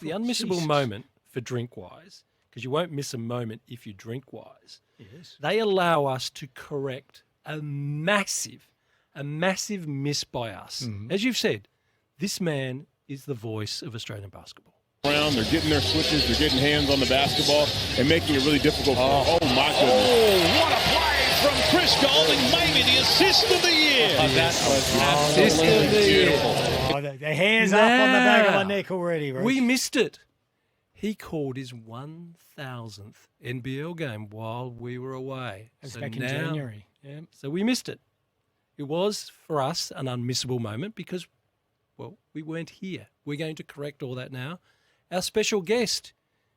the unmissable moment for Drinkwise, because you won't miss a moment if you Drinkwise. Yes. They allow us to correct a massive miss by us. As you've said, this man is the voice of Australian basketball. Around, they're getting their switches, they're getting hands on the basketball, and making it really difficult for them. Oh, my goodness. Oh, what a play from Chris Golding, maybe the assist of the year. That was absolutely beautiful. Oh, the hair's up on the back of my neck already, Rich. We missed it. He called his 1,000th NBL game while we were away. It was back in January. Yeah. So we missed it. It was, for us, an unmissable moment because, well, we weren't here. We're going to correct all that now. Our special guest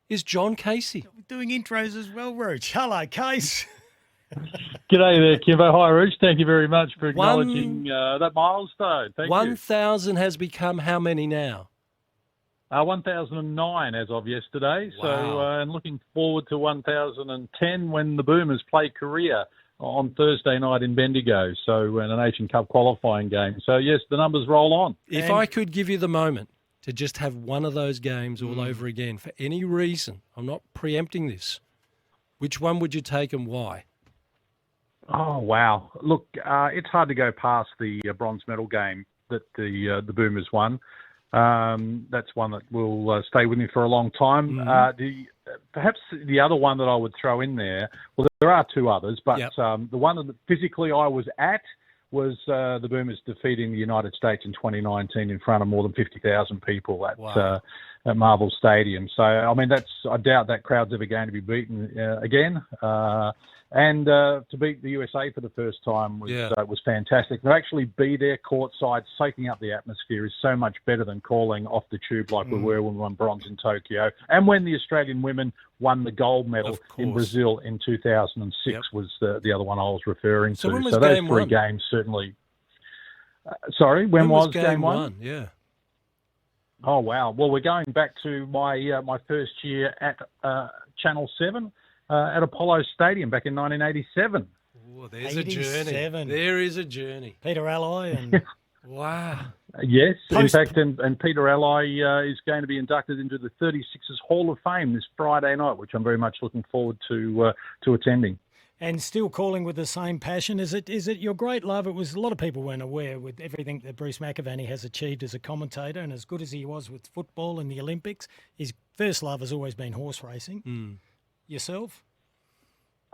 is John Casey. We're doing intros as well, Rooch. Hello, Case. G'day there, Kymbo. Hi, Rooch. Thank you very much for acknowledging that milestone. Thank you. 1,000 has become how many now? 1,009 as of yesterday. Wow. So, and looking forward to 1,010 when the Boomers play Korea on Thursday night in Bendigo. So, in an Asian Cup qualifying game. So, yes, the numbers roll on. If I could give you the moment to just have one of those games all over again for any reason, I'm not preempting this, which one would you take and why? Oh, wow. Look, it's hard to go past the bronze medal game that the Boomers won. That's one that will stay with me for a long time. Perhaps the other one that I would throw in there, well, there are two others, but the one that physically I was at was the Boomers defeating the United States in 2019 in front of more than 50,000 people at Marvel Stadium. So, I mean, I doubt that crowd's ever going to be beaten again. And to beat the USA for the first time was fantastic. To actually be there courtside, soaking up the atmosphere is so much better than calling off the tube like we were when we won bronze in Tokyo. And when the Australian women won the gold medal in Brazil in 2006 was the other one I was referring to. When was so those game three one? games certainly... sorry, when was game one? Yeah. Oh, wow. Well, we're going back to my first year at Channel 7. At Apollo Stadium back in 1987. Oh, there's a journey. There is a journey. Peter Alloy and wow. Yes, in fact, and Peter Alloy is going to be inducted into the 36ers Hall of Fame this Friday night, which I'm very much looking forward to attending. And still calling with the same passion. Is it your great love? It was a lot of people weren't aware with everything that Bruce McAvaney has achieved as a commentator, and as good as he was with football and the Olympics, his first love has always been horse racing. Yourself?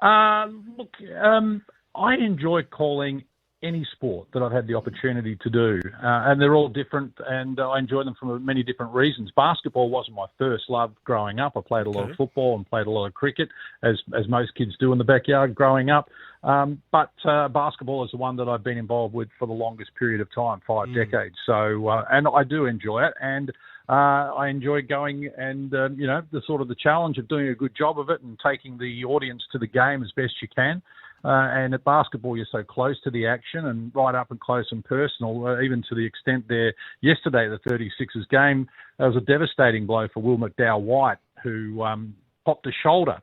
Look, I enjoy calling any sport that I've had the opportunity to do, and they're all different, and I enjoy them for many different reasons. Basketball wasn't my first love growing up. I played a lot of football and played a lot of cricket, as most kids do in the backyard growing up. But basketball is the one that I've been involved with for the longest period of time, 5 decades. So, and I do enjoy it, and I enjoy going and, the challenge of doing a good job of it and taking the audience to the game as best you can. And at basketball, you're so close to the action and right up and close and personal, even to the extent there yesterday, the 36ers game, that was a devastating blow for Will McDowell-White, who popped a shoulder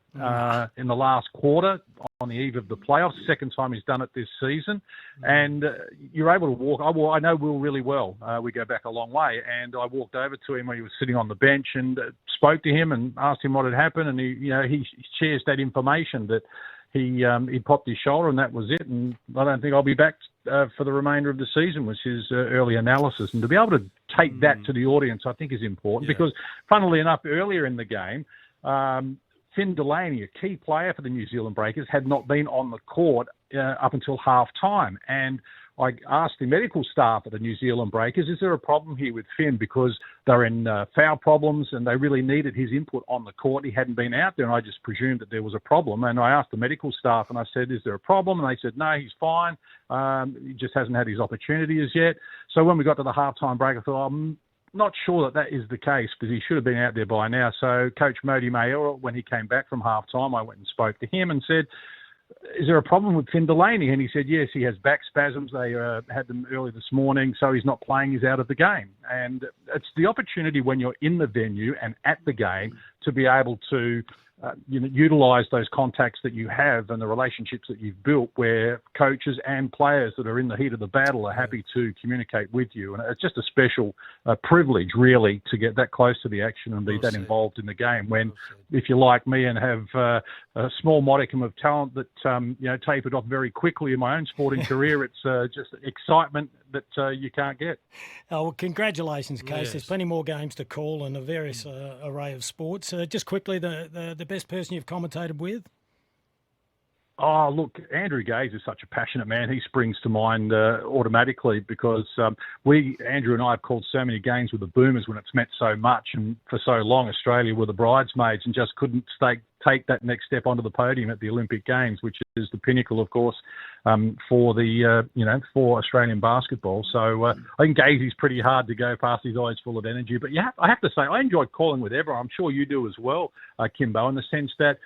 in the last quarter on the eve of the playoffs. Second time he's done it this season. And you're able to walk. I know Will really well. We go back a long way. And I walked over to him when he was sitting on the bench and spoke to him and asked him what had happened. And he shares that information that he popped his shoulder and that was it. And I don't think I'll be back for the remainder of the season, was his early analysis. And to be able to take that to the audience, I think is important because, funnily enough, earlier in the game, Finn Delaney, a key player for the New Zealand Breakers, had not been on the court up until half-time. And I asked the medical staff at the New Zealand Breakers, is there a problem here with Finn? Because they're in foul problems and they really needed his input on the court. He hadn't been out there, and I just presumed that there was a problem. And I asked the medical staff and I said, is there a problem? And they said, no, he's fine. He just hasn't had his opportunity as yet. So when we got to the half-time break, I thought, I'm not sure that is the case because he should have been out there by now. So Coach Modi Mayora, when he came back from half-time, I went and spoke to him and said, is there a problem with Finn Delaney? And he said, yes, he has back spasms. They had them early this morning, so he's not playing. He's out of the game. And it's the opportunity when you're in the venue and at the game to be able to utilise those contacts that you have and the relationships that you've built, where coaches and players that are in the heat of the battle are happy to communicate with you. And it's just a special privilege, really, to get that close to the action and be that involved in the game. When, if you're like me and have a small modicum of talent that tapered off very quickly in my own sporting career, it's just excitement that you can't get. Oh, well, congratulations, Case. Yes. There's plenty more games to call and a various array of sports. Just quickly, the best person you've commentated with? Oh, look, Andrew Gaze is such a passionate man. He springs to mind automatically because Andrew and I have called so many games with the Boomers when it's meant so much, and for so long Australia were the bridesmaids and just couldn't take that next step onto the podium at the Olympic Games, which is the pinnacle, of course, for Australian basketball. So I think Gazy's pretty hard to go past. He's always full of energy. But I have to say, I enjoyed calling with everyone. I'm sure you do as well, Kymbo, in the sense that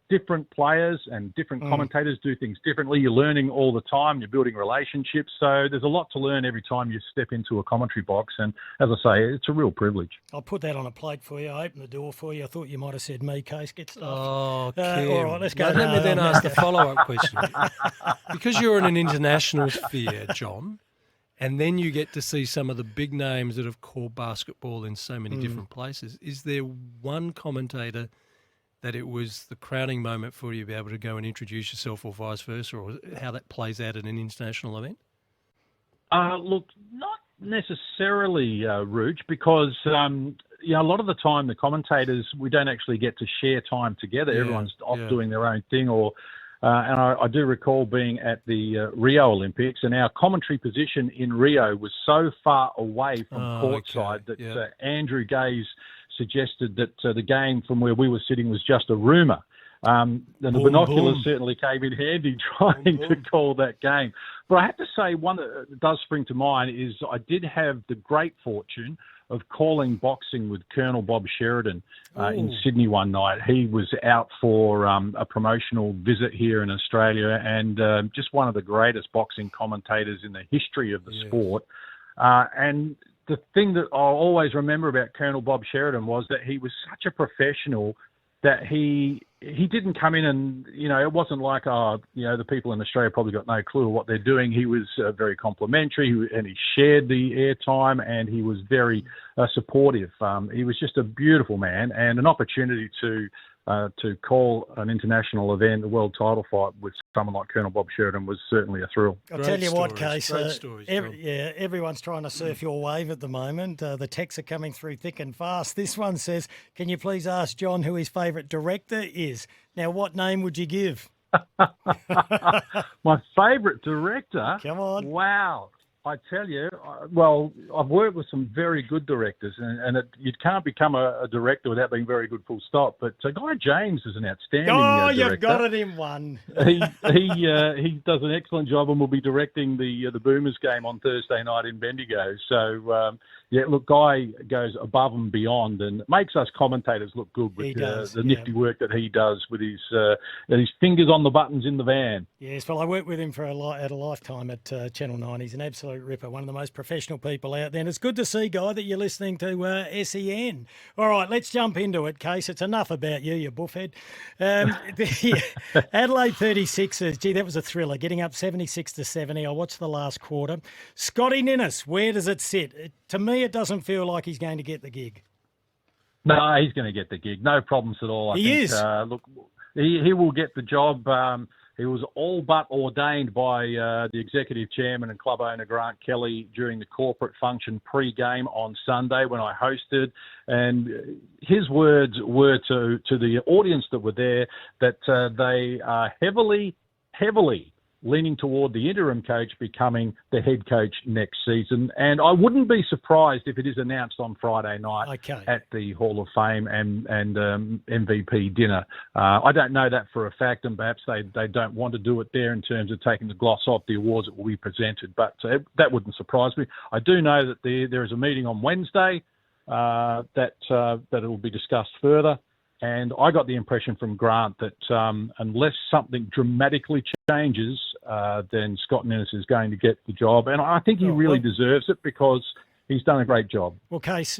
different players and different commentators do things differently. You're learning all the time. You're building relationships. So there's a lot to learn every time you step into a commentary box. And as I say, it's a real privilege. I'll put that on a plate for you. I open the door for you. I thought you might have said me, Case. Get stuff. Oh, all right, let's go. Let me then ask the follow-up question. Because you're in an international sphere, John, and then you get to see some of the big names that have called basketball in so many different places, is there one commentator that it was the crowning moment for you to be able to go and introduce yourself, or vice versa, or how that plays out at an international event? Look, not necessarily, Rooch, because a lot of the time the commentators, we don't actually get to share time together. Yeah, everyone's off doing their own thing, and I do recall being at the Rio Olympics, and our commentary position in Rio was so far away from courtside that Andrew Gaze suggested that the game from where we were sitting was just a rumour. And the binoculars certainly came in handy trying to call that game. But I have to say, one that does spring to mind is I did have the great fortune of calling boxing with Colonel Bob Sheridan in Sydney one night. He was out for a promotional visit here in Australia, and just one of the greatest boxing commentators in the history of the sport. And the thing that I'll always remember about Colonel Bob Sheridan was that he was such a professional that he didn't come in and, it wasn't like, the people in Australia probably got no clue what they're doing. He was very complimentary, and he shared the airtime, and he was very supportive. He was just a beautiful man, and an opportunity to call an international event, a world title fight, with someone like Colonel Bob Sheridan was certainly a thrill. I'll tell you what, Case, stories, everyone's trying to surf your wave at the moment. The texts are coming through thick and fast. This one says, can you please ask John who his favourite director is? Now, what name would you give? My favourite director? Come on. Wow. I tell you, I've worked with some very good directors, and you can't become a director without being very good, full stop. But Guy James is an outstanding director. You've got it in one. He does an excellent job, and will be directing the Boomers game on Thursday night in Bendigo. So, Guy goes above and beyond and makes us commentators look good with the nifty work that he does with his fingers on the buttons in the van. Yes, well, I worked with him at a lifetime at Channel 9. He's an absolute ripper, one of the most professional people out there. And it's good to see, Guy, that you're listening to SEN. All right, let's jump into it, Case. It's enough about you buffhead. The Adelaide 36ers, gee, that was a thriller, getting up 76-70. I watched the last quarter. Scotty Ninnis, where does it sit? To me, it doesn't feel like he's going to get the gig. No, he's going to get the gig. No problems at all. I think, is. Look, he will get the job. He was all but ordained by the executive chairman and club owner Grant Kelly during the corporate function pre-game on Sunday when I hosted. And his words were to the audience that were there that they are heavily leaning toward the interim coach becoming the head coach next season. And I wouldn't be surprised if it is announced on Friday night at the Hall of Fame and MVP dinner. I don't know that for a fact, and perhaps they don't want to do it there in terms of taking the gloss off the awards that will be presented, but that wouldn't surprise me. I do know that there is a meeting on Wednesday that it will be discussed further. And I got the impression from Grant that unless something dramatically changes, then Scott Ninnis is going to get the job. And I think he really deserves it because he's done a great job. Well, Case,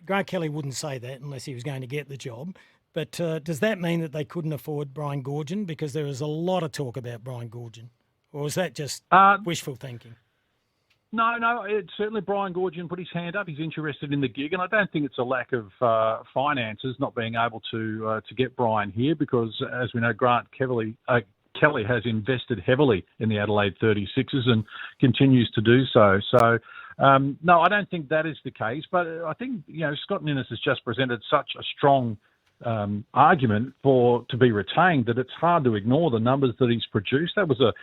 Grant Kelly wouldn't say that unless he was going to get the job. But does that mean that they couldn't afford Brian Goorjian? Because there is a lot of talk about Brian Goorjian. Or is that just wishful thinking? No, it's certainly Brian Goorjian put his hand up. He's interested in the gig, and I don't think it's a lack of finances not being able to get Brian here because, as we know, Grant Kelly has invested heavily in the Adelaide 36ers and continues to do so. So, no, I don't think that is the case. But I think, Scott Ninnis has just presented such a strong argument to be retained that it's hard to ignore the numbers that he's produced. That was a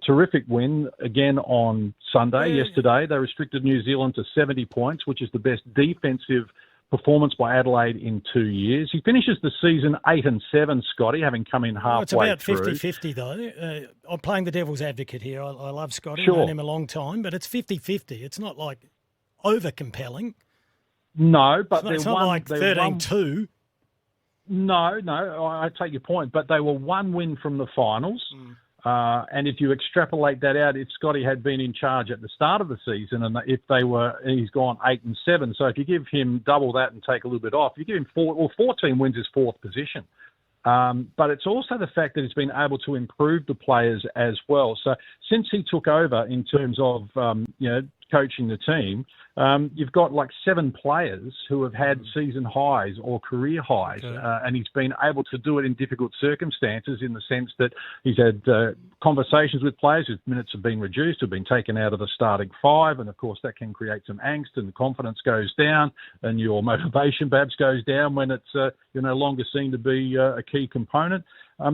terrific win again on Sunday. Yesterday, they restricted New Zealand to 70 points, which is the best defensive performance by Adelaide in 2 years. He finishes the season 8-7, Scotty, having come in halfway through. It's about 50-50, though. I'm playing the devil's advocate here. I love Scotty. Sure. I've known him a long time, but it's 50-50. It's not like over-compelling. No, but it's not like 13-2. No, I take your point, but they were one win from the finals. And if you extrapolate that out, if Scotty had been in charge at the start of the season, and he's gone 8-7. So if you give him double that and take a little bit off, you give him 14 wins is fourth position. But it's also the fact that he's been able to improve the players as well. So since he took over in terms of coaching the team, you've got like 7 players who have had season highs or career highs, and he's been able to do it in difficult circumstances in the sense that he's had conversations with players whose minutes have been reduced, have been taken out of the starting 5, and of course that can create some angst and the confidence goes down and your motivation perhaps goes down when it's you're no longer seen to be a key component.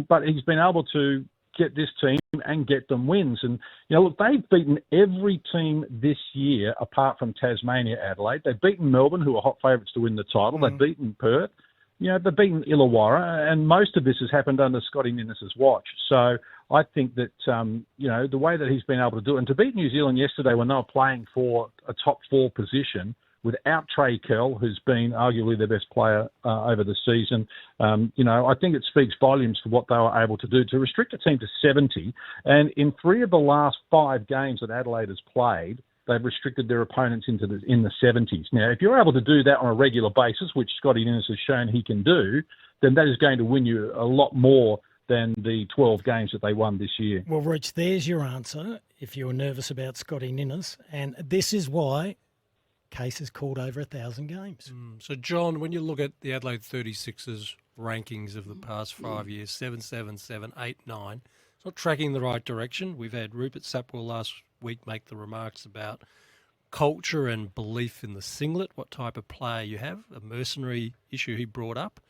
But he's been able to get this team and get them wins. And, look, they've beaten every team this year apart from Tasmania, Adelaide. They've beaten Melbourne, who are hot favourites to win the title. They've beaten Perth. They've beaten Illawarra, and most of this has happened under Scotty Ninnis's watch. So I think that, the way that he's been able to do it, and to beat New Zealand yesterday when they were playing for a top 4 position, without Trey Kell, who's been arguably their best player over the season, I think it speaks volumes for what they were able to do to restrict a team to 70. And in 3 of the last 5 games that Adelaide has played, they've restricted their opponents in the 70s. Now, if you're able to do that on a regular basis, which Scotty Ninnis has shown he can do, then that is going to win you a lot more than the 12 games that they won this year. Well, Rich, there's your answer if you're nervous about Scotty Ninnis. And this is why Case has called over 1,000 games. So, John, when you look at the Adelaide 36ers rankings of the past 5 years, 7, 7, 7, 8, 9, it's not tracking the right direction. We've had Rupert Sapwell last week make the remarks about culture and belief in the singlet, what type of player you have, a mercenary issue he brought up.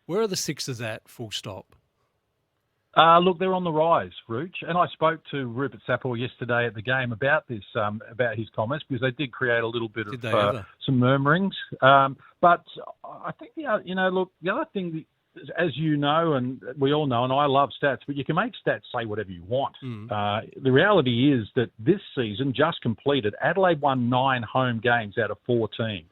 Where are the Sixers at, full stop? Look, they're on the rise, Rooch. And I spoke to Rupert Sapwell yesterday at the game about this, about his comments, because they did create a little bit of some murmurings. But I think, the other thing, as you know, and we all know, and I love stats, but you can make stats say whatever you want. The reality is that this season, just completed, Adelaide won 9 home games out of 14.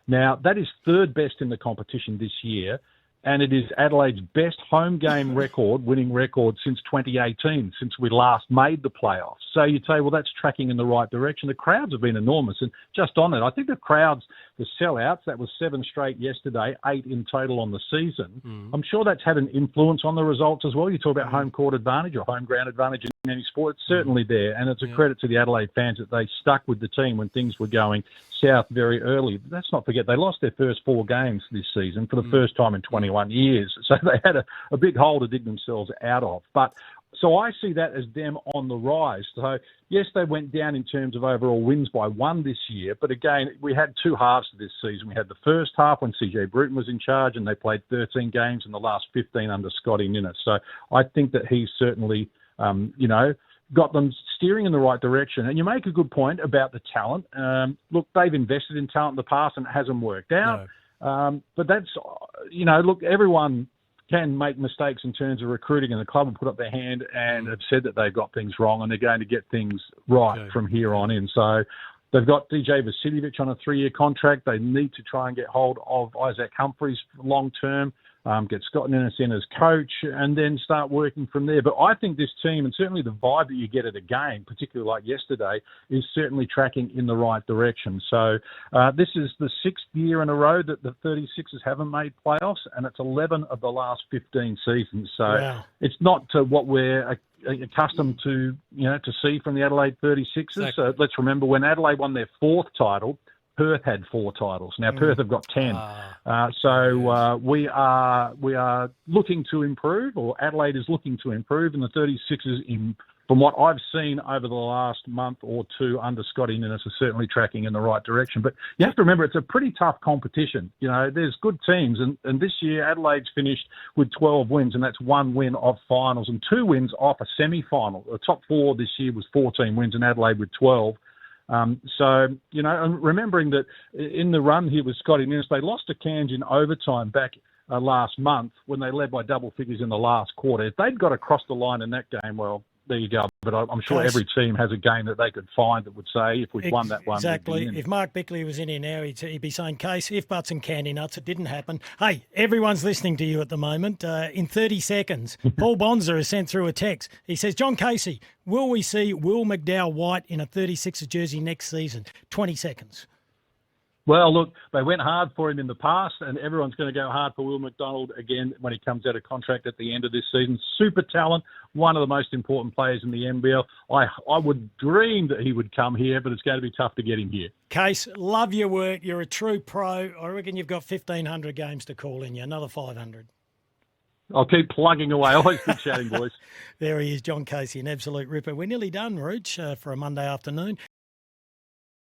Now, that is third best in the competition this year. And it is Adelaide's best home game winning record since 2018, since we last made the playoffs. So you'd say, well, that's tracking in the right direction. The crowds have been enormous. And just on it, I think the crowds, the sellouts, that was 7 straight yesterday, 8 in total on the season. I'm sure that's had an influence on the results as well. You talk about home court advantage or home ground advantage in any sport. It's certainly there. And it's a credit to the Adelaide fans that they stuck with the team when things were going south very early. Let's not forget, they lost their first 4 games this season for the first time in 21 years. So they had a big hole to dig themselves out of. But so I see that as them on the rise. So, yes, they went down in terms of overall wins by 1 this year. But again, we had 2 halves to this season. We had the first half when CJ Bruton was in charge and they played 13 games and the last 15 under Scotty Ninnis. So I think that he's certainly, got them steering in the right direction. And you make a good point about the talent. Look, they've invested in talent in the past and it hasn't worked out. No. But that's, look, everyone can make mistakes in terms of recruiting, and the club will put up their hand and have said that they've got things wrong and they're going to get things right from here on in. So, They've got DJ Vasiljevic on a 3-year contract. They need to try and get hold of Isaac Humphries long term. Get Scott Ninnis in as coach, and then start working from there. But I think this team, and certainly the vibe that you get at a game, particularly like yesterday, is certainly tracking in the right direction. So this is the 6th year in a row that the 36ers haven't made playoffs, and it's 11 of the last 15 seasons. So Wow. It's not to what we're accustomed to, to see from the Adelaide 36ers. Exactly. So let's remember when Adelaide won their 4th title, Perth had 4 titles. Now Perth have got 10. We are looking to improve, or Adelaide is looking to improve, and the 36ers, from what I've seen over the last month or two under Scotty Ninnis, are certainly tracking in the right direction. But you have to remember, it's a pretty tough competition. There's good teams, and this year Adelaide's finished with 12 wins, and that's 1 win off finals and 2 wins off a semi-final. The top 4 this year was 14 wins, and Adelaide with 12. And remembering that in the run here with Scotty Ninnis, they lost to Cairns in overtime back last month when they led by double figures in the last quarter. If they'd got across the line in that game, well, there you go. But I'm sure every team has a game that they could find that would say, if we'd won that one, exactly. we'd be in. If Mark Bickley was in here now, he'd be saying, Case, if buts and candy nuts, it didn't happen. Hey, everyone's listening to you at the moment. In 30 seconds, Paul Bonzer has sent through a text. He says, John Casey, will we see Will McDowell-White in a 36ers jersey next season? 20 seconds. Well, look, they went hard for him in the past, and everyone's going to go hard for Will McDonald again when he comes out of contract at the end of this season. Super talent, one of the most important players in the NBL. I would dream that he would come here, but it's going to be tough to get him here. Case, love your work. You're a true pro. I reckon you've got 1,500 games to call in you, another 500. I'll keep plugging away. Always good chatting, boys. There he is, John Casey, an absolute ripper. We're nearly done, Rooch, for a Monday afternoon.